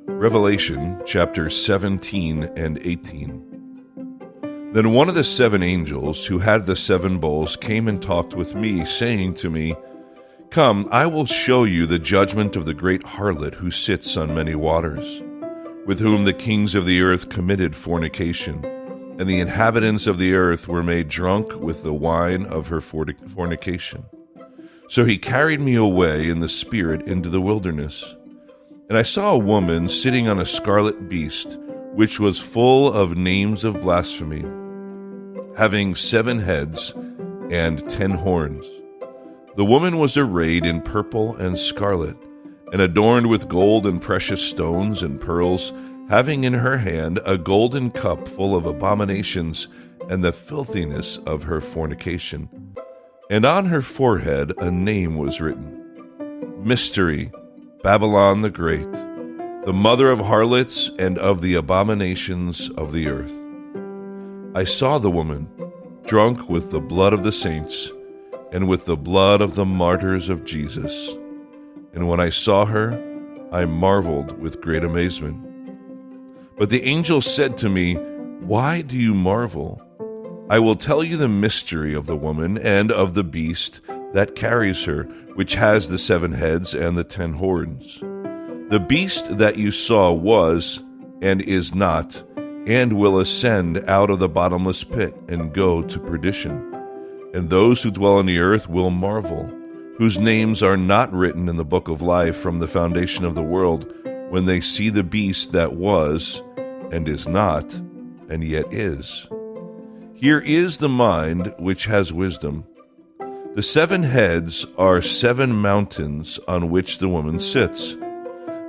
Revelation chapters 17 and 18. Then one of the seven angels who had the seven bowls came and talked with me, saying to me, "Come, I will show you the judgment of the great harlot who sits on many waters, with whom the kings of the earth committed fornication, and the inhabitants of the earth were made drunk with the wine of her fornication." So he carried me away in the spirit into the wilderness. And I saw a woman sitting on a scarlet beast, which was full of names of blasphemy, having 7 heads and 10 horns. The woman was arrayed in purple and scarlet, and adorned with gold and precious stones and pearls, having in her hand a golden cup full of abominations and the filthiness of her fornication. And on her forehead a name was written, Mystery, Babylon the Great, the mother of harlots and of the abominations of the earth. I saw the woman, drunk with the blood of the saints, and with the blood of the martyrs of Jesus. And when I saw her, I marveled with great amazement. But the angel said to me, "Why do you marvel? I will tell you the mystery of the woman and of the beast that carries her, which has the 7 heads and the 10 horns. The beast that you saw was, and is not, and will ascend out of the bottomless pit and go to perdition. And those who dwell on the earth will marvel, whose names are not written in the book of life from the foundation of the world, when they see the beast that was, and is not, and yet is. Here is the mind which has wisdom. The 7 heads are 7 mountains on which the woman sits.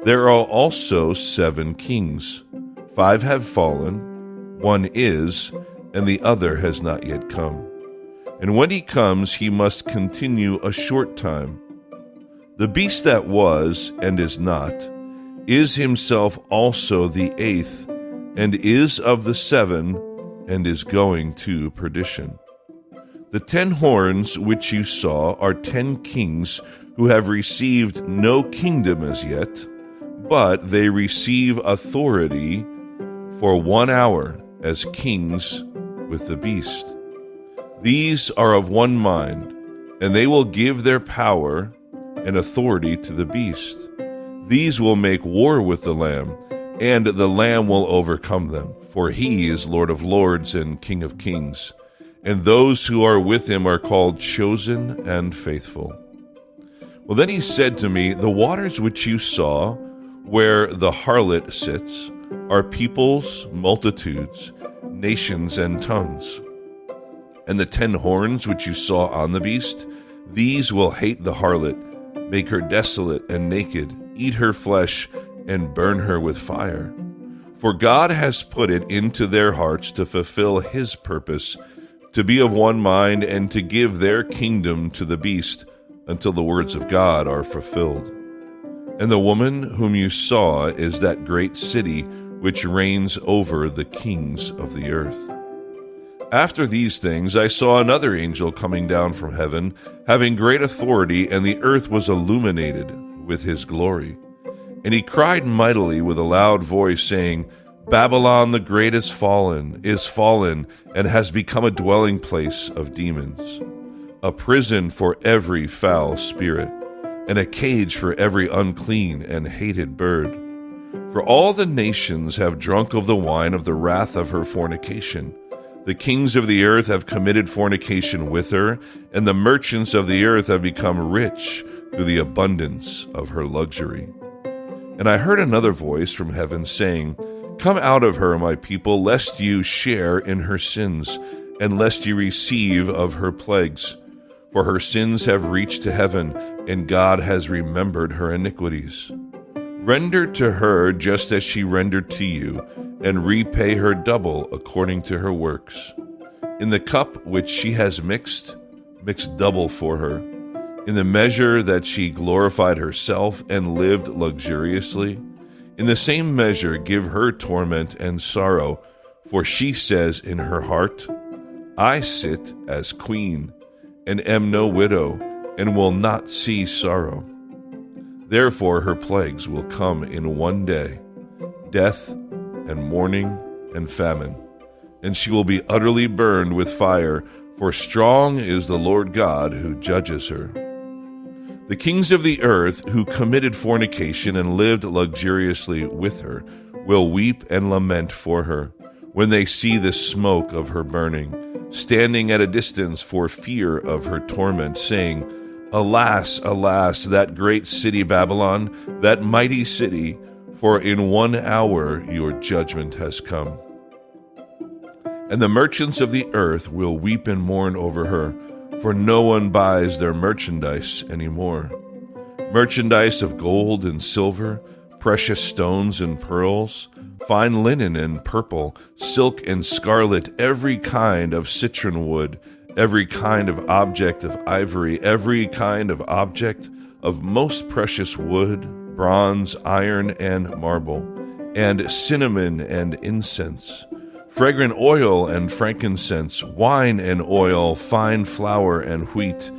There are also 7 kings. 5 have fallen, 1 is, and the other has not yet come. And when he comes, he must continue a short time. The beast that was, and is not, is himself also the 8th, and is of the 7, and is going to perdition. The 10 horns which you saw are 10 kings who have received no kingdom as yet, but they receive authority for 1 hour as kings with the beast. These are of one mind, and they will give their power and authority to the beast. These will make war with the Lamb, and the Lamb will overcome them, for he is Lord of lords and King of kings. And those who are with him are called chosen and faithful. Well, then he said to me, "The waters which you saw, where the harlot sits, are peoples, multitudes, nations, and tongues. And the 10 horns which you saw on the beast, these will hate the harlot, make her desolate and naked, eat her flesh, and burn her with fire. For God has put it into their hearts to fulfill his purpose, to be of one mind, and to give their kingdom to the beast until the words of God are fulfilled. And the woman whom you saw is that great city which reigns over the kings of the earth." After these things I saw another angel coming down from heaven, having great authority, and the earth was illuminated with his glory. And he cried mightily with a loud voice, saying, "Babylon the great is fallen, and has become a dwelling place of demons, a prison for every foul spirit, and a cage for every unclean and hated bird. For all the nations have drunk of the wine of the wrath of her fornication. The kings of the earth have committed fornication with her, and the merchants of the earth have become rich through the abundance of her luxury." And I heard another voice from heaven saying, "Come out of her, my people, lest you share in her sins, and lest you receive of her plagues. For her sins have reached to heaven, and God has remembered her iniquities. Render to her just as she rendered to you, and repay her double according to her works. In the cup which she has mix double for her. In the measure that she glorified herself and lived luxuriously, in the same measure give her torment and sorrow, for she says in her heart, I sit as queen, and am no widow, and will not see sorrow. Therefore her plagues will come in one day, death and mourning and famine, and she will be utterly burned with fire, for strong is the Lord God who judges her. The kings of the earth who committed fornication and lived luxuriously with her will weep and lament for her when they see the smoke of her burning, standing at a distance for fear of her torment, saying, Alas, alas, that great city Babylon, that mighty city, for in 1 hour your judgment has come. And the merchants of the earth will weep and mourn over her, for no one buys their merchandise anymore. Merchandise of gold and silver, precious stones and pearls, fine linen and purple, silk and scarlet, every kind of citron wood, every kind of object of ivory, every kind of object of most precious wood, bronze, iron, and marble, and cinnamon and incense, fragrant oil and frankincense, wine and oil, fine flour and wheat,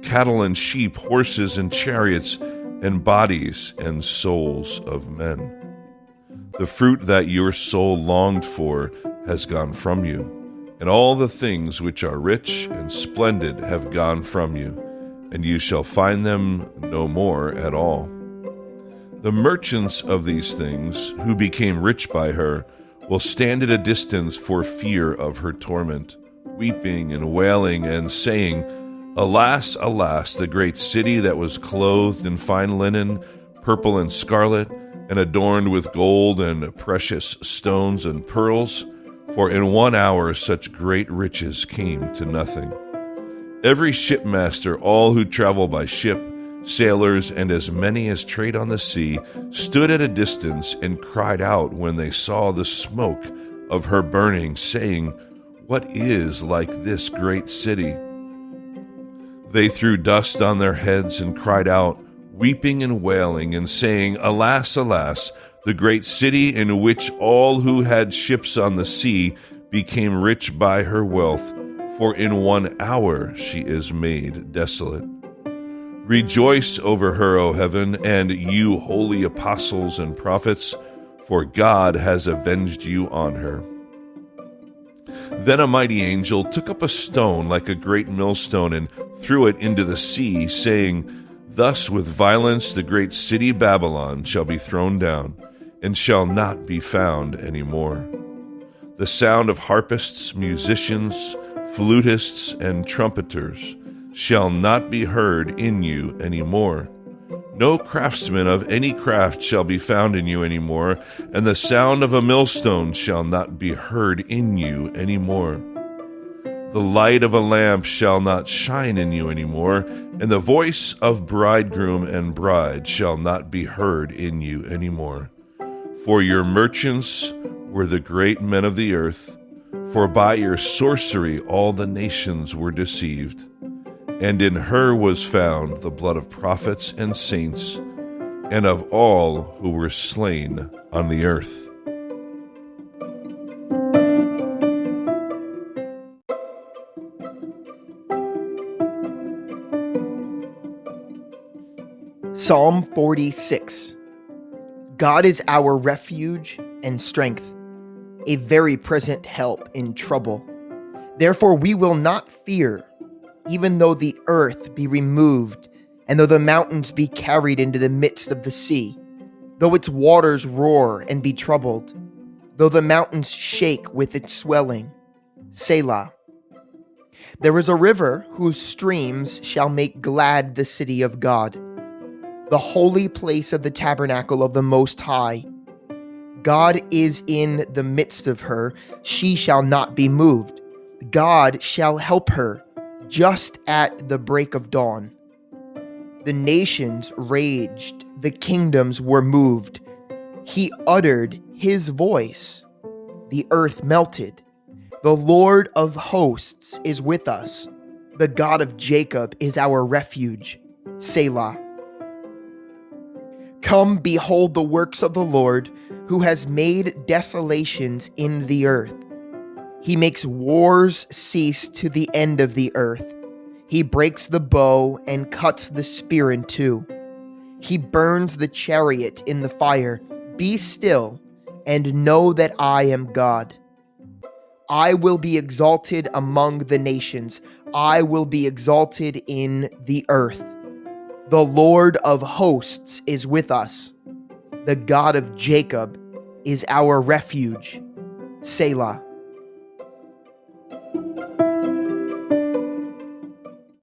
cattle and sheep, horses and chariots, and bodies and souls of men. The fruit that your soul longed for has gone from you, and all the things which are rich and splendid have gone from you, and you shall find them no more at all. The merchants of these things, who became rich by her, will stand at a distance for fear of her torment, weeping and wailing and saying, Alas, alas, the great city that was clothed in fine linen, purple and scarlet, and adorned with gold and precious stones and pearls, for in 1 hour such great riches came to nothing. Every shipmaster, all who travel by ship, sailors, and as many as trade on the sea, stood at a distance and cried out when they saw the smoke of her burning, saying, What is like this great city? They threw dust on their heads and cried out, weeping and wailing, and saying, Alas, alas, the great city in which all who had ships on the sea became rich by her wealth, for in 1 hour she is made desolate. Rejoice over her, O heaven, and you holy apostles and prophets, for God has avenged you on her. Then a mighty angel took up a stone like a great millstone and threw it into the sea, saying, Thus with violence the great city Babylon shall be thrown down, and shall not be found any more. The sound of harpists, musicians, flutists, and trumpeters shall not be heard in you any more. No craftsman of any craft shall be found in you any more, and the sound of a millstone shall not be heard in you any more. The light of a lamp shall not shine in you any more, and the voice of bridegroom and bride shall not be heard in you any more. For your merchants were the great men of the earth, for by your sorcery all the nations were deceived. And in her was found the blood of prophets and saints, and of all who were slain on the earth. Psalm 46. God is our refuge and strength, a very present help in trouble. Therefore we will not fear, even though the earth be removed, and though the mountains be carried into the midst of the sea, though its waters roar and be troubled, though the mountains shake with its swelling. Selah. There is a river whose streams shall make glad the city of God, the holy place of the tabernacle of the Most High. God is in the midst of her, she shall not be moved. God shall help her just at the break of dawn. The nations raged, the kingdoms were moved. He uttered his voice, the earth melted. The Lord of hosts is with us. The God of Jacob is our refuge. Selah. Come, behold the works of the Lord, who has made desolations in the earth. He makes wars cease to the end of the earth. He breaks the bow and cuts the spear in two. He burns the chariot in the fire. Be still and know that I am God. I will be exalted among the nations. I will be exalted in the earth. The Lord of hosts is with us. The God of Jacob is our refuge. Selah.